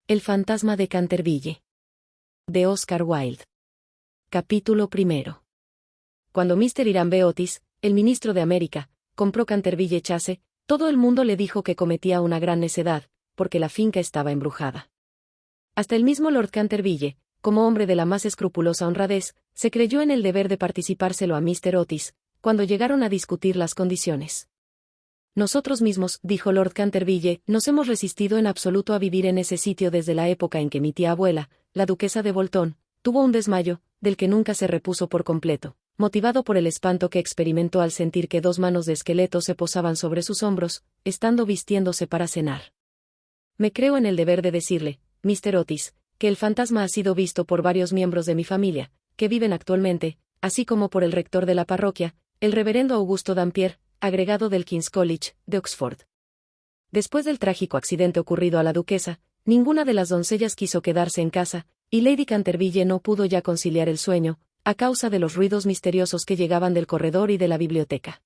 El fantasma de Canterville. De Oscar Wilde. Capítulo 1. Cuando Mr. Hiram B. Otis, el ministro de América, compró Canterville Chase, todo el mundo le dijo que cometía una gran necedad, porque la finca estaba embrujada. Hasta el mismo Lord Canterville, como hombre de la más escrupulosa honradez, se creyó en el deber de participárselo a Mr. Otis, cuando llegaron a discutir las condiciones. Nosotros mismos, dijo Lord Canterville, nos hemos resistido en absoluto a vivir en ese sitio desde la época en que mi tía abuela, la duquesa de Bolton, tuvo un desmayo, del que nunca se repuso por completo, motivado por el espanto que experimentó al sentir que 2 manos de esqueleto se posaban sobre sus hombros, estando vistiéndose para cenar. Me creo en el deber de decirle, Mr. Otis, que el fantasma ha sido visto por varios miembros de mi familia, que viven actualmente, así como por el rector de la parroquia, el reverendo Augusto Dampier, agregado del King's College, de Oxford. Después del trágico accidente ocurrido a la duquesa, ninguna de las doncellas quiso quedarse en casa, y Lady Canterville no pudo ya conciliar el sueño, a causa de los ruidos misteriosos que llegaban del corredor y de la biblioteca.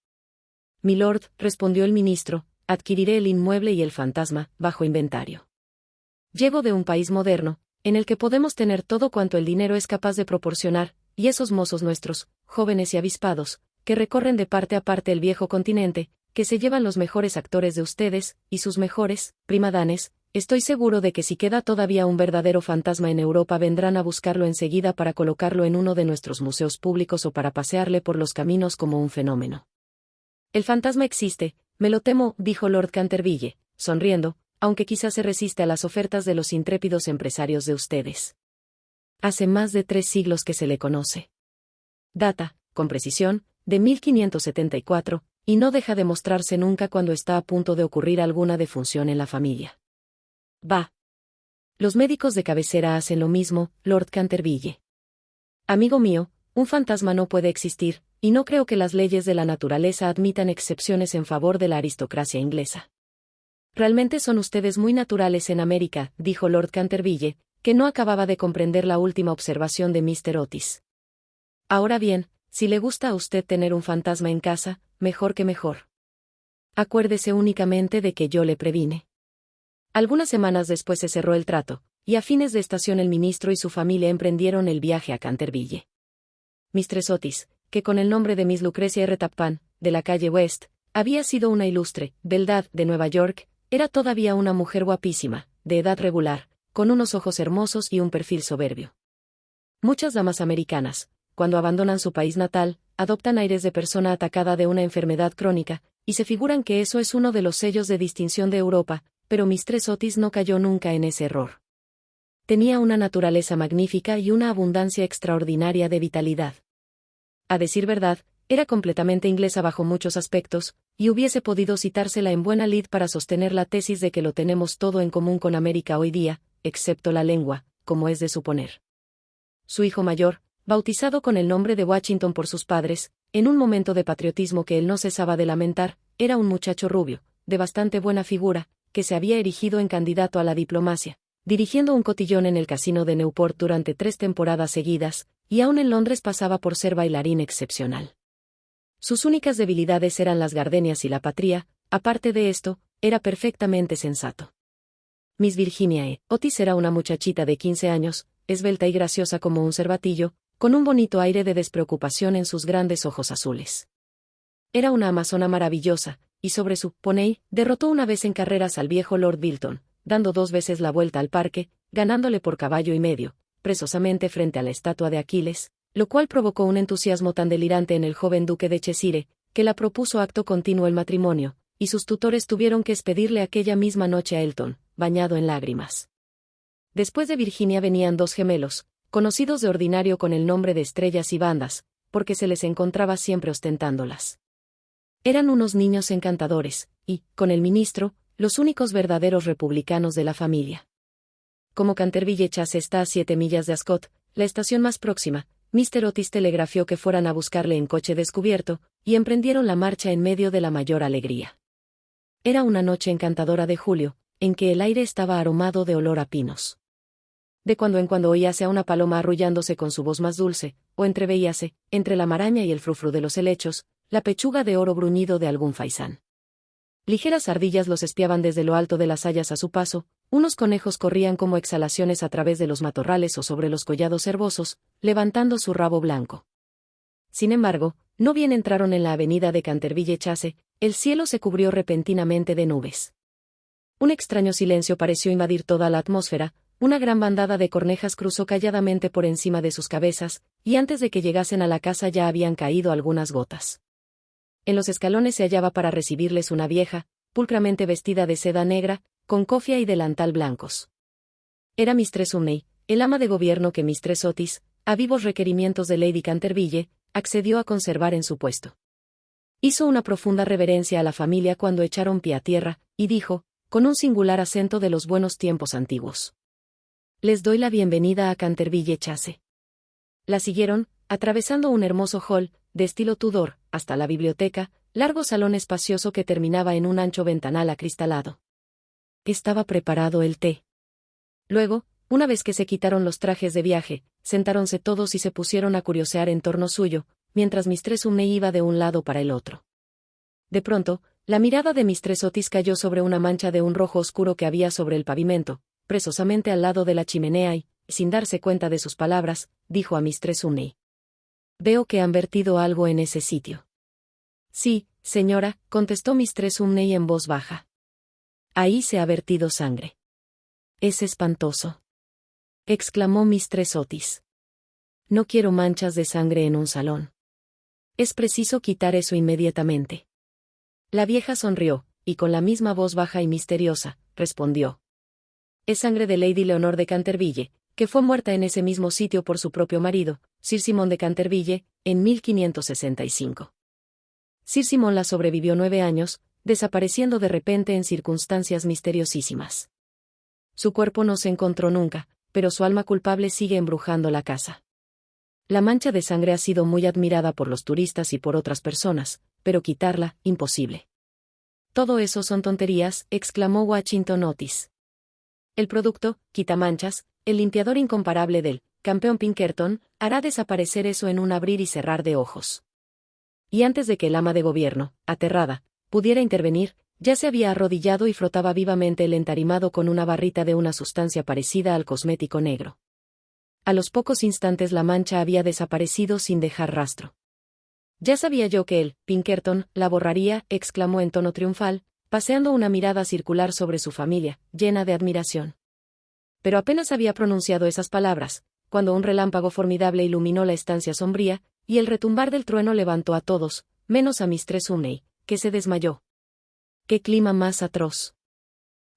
Milord, respondió el ministro, adquiriré el inmueble y el fantasma, bajo inventario. Llego de un país moderno, en el que podemos tener todo cuanto el dinero es capaz de proporcionar, y esos mozos nuestros, jóvenes y avispados, que recorren de parte a parte el viejo continente, que se llevan los mejores actores de ustedes, y sus mejores, primadanes, estoy seguro de que si queda todavía un verdadero fantasma en Europa vendrán a buscarlo enseguida para colocarlo en uno de nuestros museos públicos o para pasearle por los caminos como un fenómeno. El fantasma existe, me lo temo, dijo Lord Canterville, sonriendo, aunque quizás se resiste a las ofertas de los intrépidos empresarios de ustedes. Hace más de 3 siglos que se le conoce. Data, con precisión, de 1574, y no deja de mostrarse nunca cuando está a punto de ocurrir alguna defunción en la familia. Bah. Los médicos de cabecera hacen lo mismo, Lord Canterville. Amigo mío, un fantasma no puede existir, y no creo que las leyes de la naturaleza admitan excepciones en favor de la aristocracia inglesa. Realmente son ustedes muy naturales en América, dijo Lord Canterville, que no acababa de comprender la última observación de Mr. Otis. Ahora bien, si le gusta a usted tener un fantasma en casa, mejor que mejor. Acuérdese únicamente de que yo le previne. Algunas semanas después se cerró el trato, y a fines de estación el ministro y su familia emprendieron el viaje a Canterville. Mistress Otis, que con el nombre de Miss Lucrecia R. Tappan, de la calle West, había sido una ilustre beldad de Nueva York, era todavía una mujer guapísima, de edad regular, con unos ojos hermosos y un perfil soberbio. Muchas damas americanas, cuando abandonan su país natal, adoptan aires de persona atacada de una enfermedad crónica, y se figuran que eso es uno de los sellos de distinción de Europa, pero Mistress Otis no cayó nunca en ese error. Tenía una naturaleza magnífica y una abundancia extraordinaria de vitalidad. A decir verdad, era completamente inglesa bajo muchos aspectos, y hubiese podido citársela en buena lid para sostener la tesis de que lo tenemos todo en común con América hoy día, excepto la lengua, como es de suponer. Su hijo mayor, bautizado con el nombre de Washington por sus padres, en un momento de patriotismo que él no cesaba de lamentar, era un muchacho rubio, de bastante buena figura, que se había erigido en candidato a la diplomacia, dirigiendo un cotillón en el casino de Newport durante 3 temporadas seguidas, y aún en Londres pasaba por ser bailarín excepcional. Sus únicas debilidades eran las gardenias y la patria, aparte de esto, era perfectamente sensato. Miss Virginia Otis era una muchachita de 15 años, esbelta y graciosa como un cervatillo, con un bonito aire de despreocupación en sus grandes ojos azules. Era una amazona maravillosa, y sobre su poney, derrotó una vez en carreras al viejo Lord Bilton, dando 2 veces la vuelta al parque, ganándole por caballo y medio, precisamente frente a la estatua de Aquiles, lo cual provocó un entusiasmo tan delirante en el joven duque de Cheshire, que la propuso acto continuo el matrimonio, y sus tutores tuvieron que expedirle aquella misma noche a Elton, bañado en lágrimas. Después de Virginia venían 2 gemelos, conocidos de ordinario con el nombre de Estrellas y Bandas, porque se les encontraba siempre ostentándolas. Eran unos niños encantadores, y, con el ministro, los únicos verdaderos republicanos de la familia. Como Canterville Chase está a 7 millas de Ascot, la estación más próxima, Mr. Otis telegrafió que fueran a buscarle en coche descubierto, y emprendieron la marcha en medio de la mayor alegría. Era una noche encantadora de julio, en que el aire estaba aromado de olor a pinos. De cuando en cuando oíase a una paloma arrullándose con su voz más dulce, o entreveíase, entre la maraña y el frufru de los helechos, la pechuga de oro bruñido de algún faisán. Ligeras ardillas los espiaban desde lo alto de las hayas a su paso, unos conejos corrían como exhalaciones a través de los matorrales o sobre los collados herbosos, levantando su rabo blanco. Sin embargo, no bien entraron en la avenida de Canterville Chase, el cielo se cubrió repentinamente de nubes. Un extraño silencio pareció invadir toda la atmósfera, una gran bandada de cornejas cruzó calladamente por encima de sus cabezas, y antes de que llegasen a la casa ya habían caído algunas gotas. En los escalones se hallaba para recibirles una vieja, pulcramente vestida de seda negra, con cofia y delantal blancos. Era Mistress Umney, el ama de gobierno que Mistress Otis, a vivos requerimientos de Lady Canterville, accedió a conservar en su puesto. Hizo una profunda reverencia a la familia cuando echaron pie a tierra, y dijo, con un singular acento de los buenos tiempos antiguos: «Les doy la bienvenida a Canterville Chase». La siguieron, atravesando un hermoso hall, de estilo Tudor, hasta la biblioteca, largo salón espacioso que terminaba en un ancho ventanal acristalado. Estaba preparado el té. Luego, una vez que se quitaron los trajes de viaje, sentáronse todos y se pusieron a curiosear en torno suyo, mientras Mistress Umney iba de un lado para el otro. De pronto, la mirada de Mistress Otis cayó sobre una mancha de un rojo oscuro que había sobre el pavimento, precisamente al lado de la chimenea y, sin darse cuenta de sus palabras, dijo a Mistress Umney: «Veo que han vertido algo en ese sitio». «Sí, señora», contestó Mistress Umney en voz baja. «Ahí se ha vertido sangre». «Es espantoso», exclamó Mistress Otis. «No quiero manchas de sangre en un salón. Es preciso quitar eso inmediatamente». La vieja sonrió, y con la misma voz baja y misteriosa, respondió: «Es sangre de Lady Leonor de Canterville, que fue muerta en ese mismo sitio por su propio marido, Sir Simon de Canterville, en 1565. Sir Simon la sobrevivió 9 años, desapareciendo de repente en circunstancias misteriosísimas. Su cuerpo no se encontró nunca, pero su alma culpable sigue embrujando la casa. La mancha de sangre ha sido muy admirada por los turistas y por otras personas, pero quitarla, imposible». «Todo eso son tonterías», exclamó Washington Otis. «El producto, quitamanchas, el limpiador incomparable del campeón Pinkerton, hará desaparecer eso en un abrir y cerrar de ojos». Y antes de que el ama de gobierno, aterrada, pudiera intervenir, ya se había arrodillado y frotaba vivamente el entarimado con una barrita de una sustancia parecida al cosmético negro. A los pocos instantes la mancha había desaparecido sin dejar rastro. «Ya sabía yo que él, Pinkerton, la borraría», exclamó en tono triunfal, paseando una mirada circular sobre su familia, llena de admiración. Pero apenas había pronunciado esas palabras, cuando un relámpago formidable iluminó la estancia sombría, y el retumbar del trueno levantó a todos, menos a Mistress Umney, que se desmayó. «¡Qué clima más atroz!»,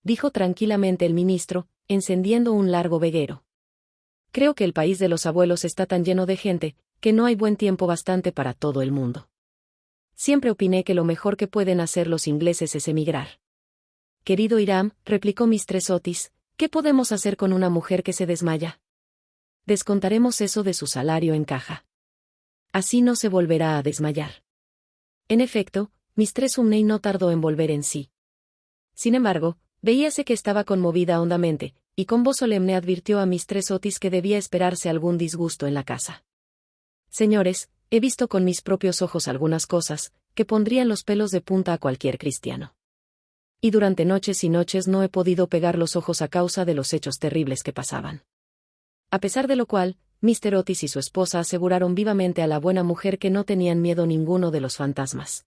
dijo tranquilamente el ministro, encendiendo un largo veguero. «Creo que el país de los abuelos está tan lleno de gente, que no hay buen tiempo bastante para todo el mundo. Siempre opiné que lo mejor que pueden hacer los ingleses es emigrar». «Querido Hiram», replicó Mistress Otis, «¿qué podemos hacer con una mujer que se desmaya? Descontaremos eso de su salario en caja. Así no se volverá a desmayar». En efecto, Mistress Umney no tardó en volver en sí. Sin embargo, veíase que estaba conmovida hondamente, y con voz solemne advirtió a Mistress Otis que debía esperarse algún disgusto en la casa. «Señores, he visto con mis propios ojos algunas cosas, que pondrían los pelos de punta a cualquier cristiano. Y durante noches y noches no he podido pegar los ojos a causa de los hechos terribles que pasaban». A pesar de lo cual, Mr. Otis y su esposa aseguraron vivamente a la buena mujer que no tenían miedo ninguno de los fantasmas.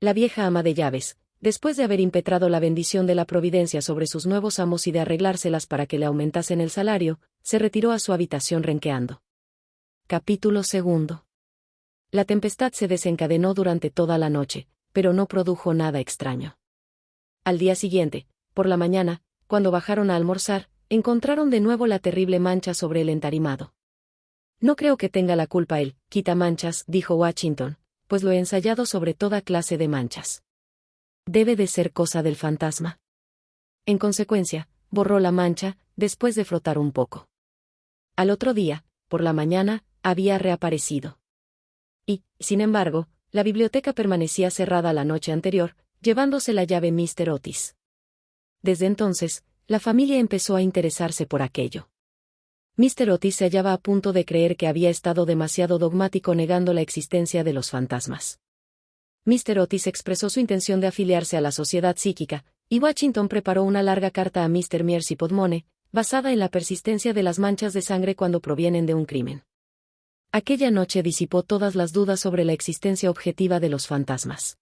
La vieja ama de llaves, después de haber impetrado la bendición de la providencia sobre sus nuevos amos y de arreglárselas para que le aumentasen el salario, se retiró a su habitación renqueando. Capítulo 2. La tempestad se desencadenó durante toda la noche, pero no produjo nada extraño. Al día siguiente, por la mañana, cuando bajaron a almorzar, encontraron de nuevo la terrible mancha sobre el entarimado. «No creo que tenga la culpa él, quitamanchas», dijo Washington, «pues lo he ensayado sobre toda clase de manchas. Debe de ser cosa del fantasma». En consecuencia, borró la mancha, después de frotar un poco. Al otro día, por la mañana, había reaparecido. Y, sin embargo, la biblioteca permanecía cerrada la noche anterior, llevándose la llave Mr. Otis. Desde entonces, la familia empezó a interesarse por aquello. Mr. Otis se hallaba a punto de creer que había estado demasiado dogmático negando la existencia de los fantasmas. Mr. Otis expresó su intención de afiliarse a la sociedad psíquica, y Washington preparó una larga carta a Mr. Mierzy Podmone, basada en la persistencia de las manchas de sangre cuando provienen de un crimen. Aquella noche disipó todas las dudas sobre la existencia objetiva de los fantasmas.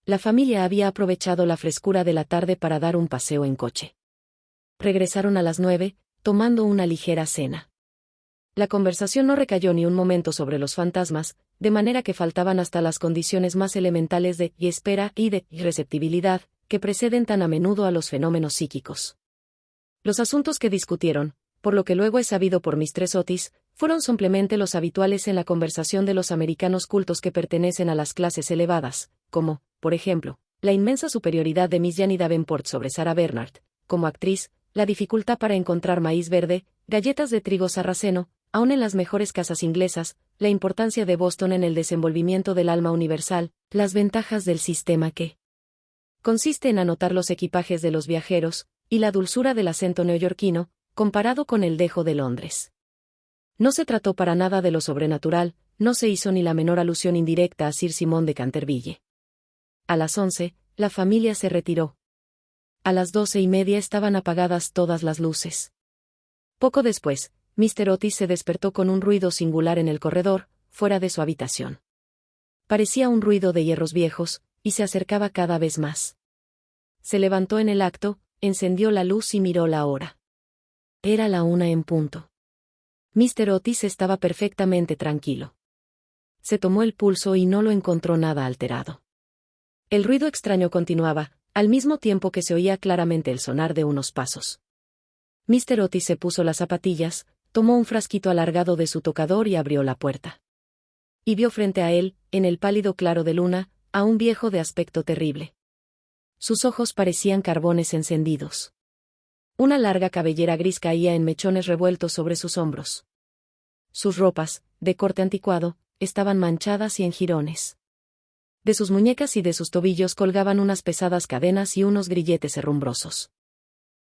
La familia había aprovechado la frescura de la tarde para dar un paseo en coche. Regresaron a las 9, tomando una ligera cena. La conversación no recayó ni un momento sobre los fantasmas, de manera que faltaban hasta las condiciones más elementales de espera y de receptibilidad, que preceden tan a menudo a los fenómenos psíquicos. Los asuntos que discutieron, por lo que luego es sabido por Mistress Otis, fueron simplemente los habituales en la conversación de los americanos cultos que pertenecen a las clases elevadas, como, por ejemplo, la inmensa superioridad de Miss Janie Davenport sobre Sarah Bernhardt, como actriz, la dificultad para encontrar maíz verde, galletas de trigo sarraceno, aun en las mejores casas inglesas, la importancia de Boston en el desenvolvimiento del alma universal, las ventajas del sistema que consiste en anotar los equipajes de los viajeros, y la dulzura del acento neoyorquino, comparado con el dejo de Londres. No se trató para nada de lo sobrenatural, no se hizo ni la menor alusión indirecta a Sir Simon de Canterville. A las 11, la familia se retiró. A las 12:30 estaban apagadas todas las luces. Poco después, Mr. Otis se despertó con un ruido singular en el corredor, fuera de su habitación. Parecía un ruido de hierros viejos, y se acercaba cada vez más. Se levantó en el acto, encendió la luz y miró la hora. Era la 1 en punto. Mr. Otis estaba perfectamente tranquilo. Se tomó el pulso y no lo encontró nada alterado. El ruido extraño continuaba, al mismo tiempo que se oía claramente el sonar de unos pasos. Mr. Otis se puso las zapatillas, tomó un frasquito alargado de su tocador y abrió la puerta. Y vio frente a él, en el pálido claro de luna, a un viejo de aspecto terrible. Sus ojos parecían carbones encendidos. Una larga cabellera gris caía en mechones revueltos sobre sus hombros. Sus ropas, de corte anticuado, estaban manchadas y en jirones. De sus muñecas y de sus tobillos colgaban unas pesadas cadenas y unos grilletes herrumbrosos.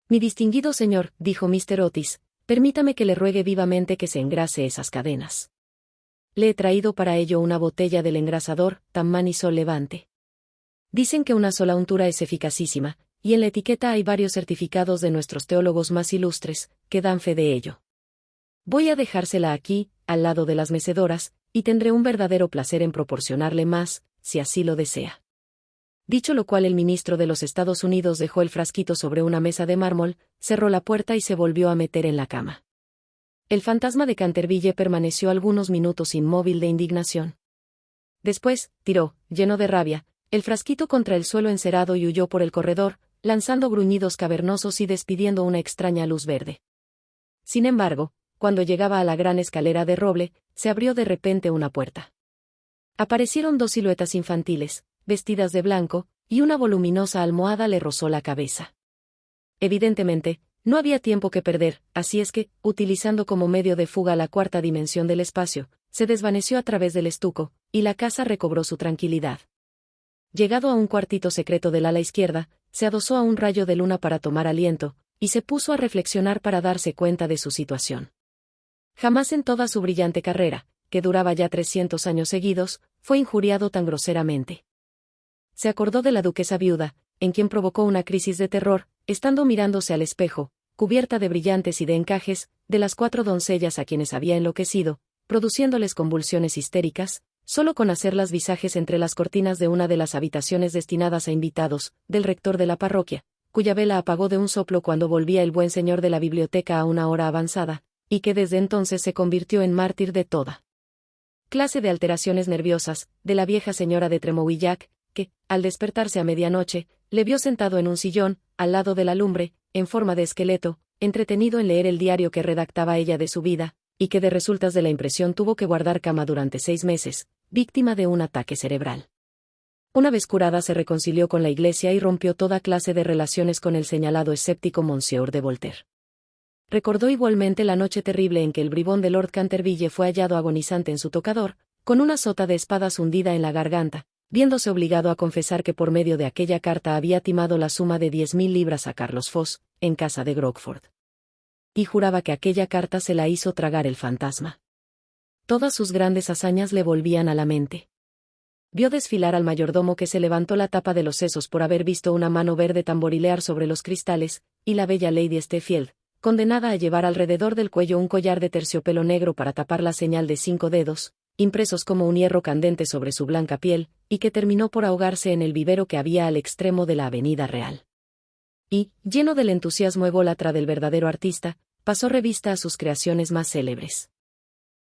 «Mi distinguido señor», dijo Mr. Otis, «permítame que le ruegue vivamente que se engrase esas cadenas. Le he traído para ello una botella del engrasador, Tamman y Sol Levante. Dicen que una sola untura es eficacísima, y en la etiqueta hay varios certificados de nuestros teólogos más ilustres, que dan fe de ello. Voy a dejársela aquí, al lado de las mecedoras, y tendré un verdadero placer en proporcionarle más, si así lo desea». Dicho lo cual, el ministro de los Estados Unidos dejó el frasquito sobre una mesa de mármol, cerró la puerta y se volvió a meter en la cama. El fantasma de Canterville permaneció algunos minutos inmóvil de indignación. Después, tiró, lleno de rabia, el frasquito contra el suelo encerado y huyó por el corredor, lanzando gruñidos cavernosos y despidiendo una extraña luz verde. Sin embargo, cuando llegaba a la gran escalera de roble, se abrió de repente una puerta. Aparecieron dos siluetas infantiles, vestidas de blanco, y una voluminosa almohada le rozó la cabeza. Evidentemente, no había tiempo que perder, así es que, utilizando como medio de fuga la cuarta dimensión del espacio, se desvaneció a través del estuco, y la casa recobró su tranquilidad. Llegado a un cuartito secreto del ala izquierda, se adosó a un rayo de luna para tomar aliento, y se puso a reflexionar para darse cuenta de su situación. Jamás en toda su brillante carrera, que duraba ya 300 años seguidos, fue injuriado tan groseramente. Se acordó de la duquesa viuda, en quien provocó una crisis de terror, estando mirándose al espejo, cubierta de brillantes y de encajes, de las 4 doncellas a quienes había enloquecido, produciéndoles convulsiones histéricas, solo con hacer las visajes entre las cortinas de una de las habitaciones destinadas a invitados, del rector de la parroquia, cuya vela apagó de un soplo cuando volvía el buen señor de la biblioteca a una hora avanzada, y que desde entonces se convirtió en mártir de toda clase de alteraciones nerviosas, de la vieja señora de Tremouillac, que, al despertarse a medianoche, le vio sentado en un sillón, al lado de la lumbre, en forma de esqueleto, entretenido en leer el diario que redactaba ella de su vida, y que de resultas de la impresión tuvo que guardar cama durante 6 meses, víctima de un ataque cerebral. Una vez curada se reconcilió con la Iglesia y rompió toda clase de relaciones con el señalado escéptico Monsieur de Voltaire. Recordó igualmente la noche terrible en que el bribón de Lord Canterville fue hallado agonizante en su tocador, con una sota de espadas hundida en la garganta, viéndose obligado a confesar que por medio de aquella carta había timado la suma de 10.000 libras a Carlos Foss, en casa de Grogford. Y juraba que aquella carta se la hizo tragar el fantasma. Todas sus grandes hazañas le volvían a la mente. Vio desfilar al mayordomo que se levantó la tapa de los sesos por haber visto una mano verde tamborilear sobre los cristales, y la bella Lady Steffield, condenada a llevar alrededor del cuello un collar de terciopelo negro para tapar la señal de 5 dedos, impresos como un hierro candente sobre su blanca piel, y que terminó por ahogarse en el vivero que había al extremo de la Avenida Real. Y, lleno del entusiasmo ególatra del verdadero artista, pasó revista a sus creaciones más célebres.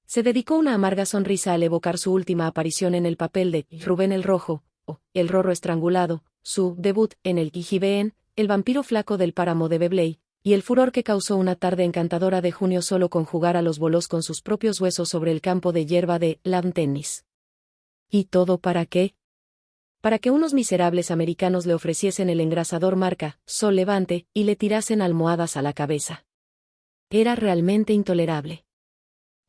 Se dedicó una amarga sonrisa al evocar su última aparición en el papel de Rubén el Rojo, o El Rorro Estrangulado, su debut en el Gijibeen, El vampiro flaco del páramo de Bebley, y el furor que causó una tarde encantadora de junio solo con jugar a los bolos con sus propios huesos sobre el campo de hierba de lawn tennis. ¿Y todo para qué? Para que unos miserables americanos le ofreciesen el engrasador marca Sol Levante y le tirasen almohadas a la cabeza. Era realmente intolerable.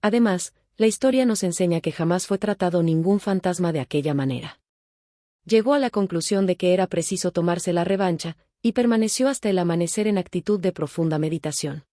Además, la historia nos enseña que jamás fue tratado ningún fantasma de aquella manera. Llegó a la conclusión de que era preciso tomarse la revancha, y permaneció hasta el amanecer en actitud de profunda meditación.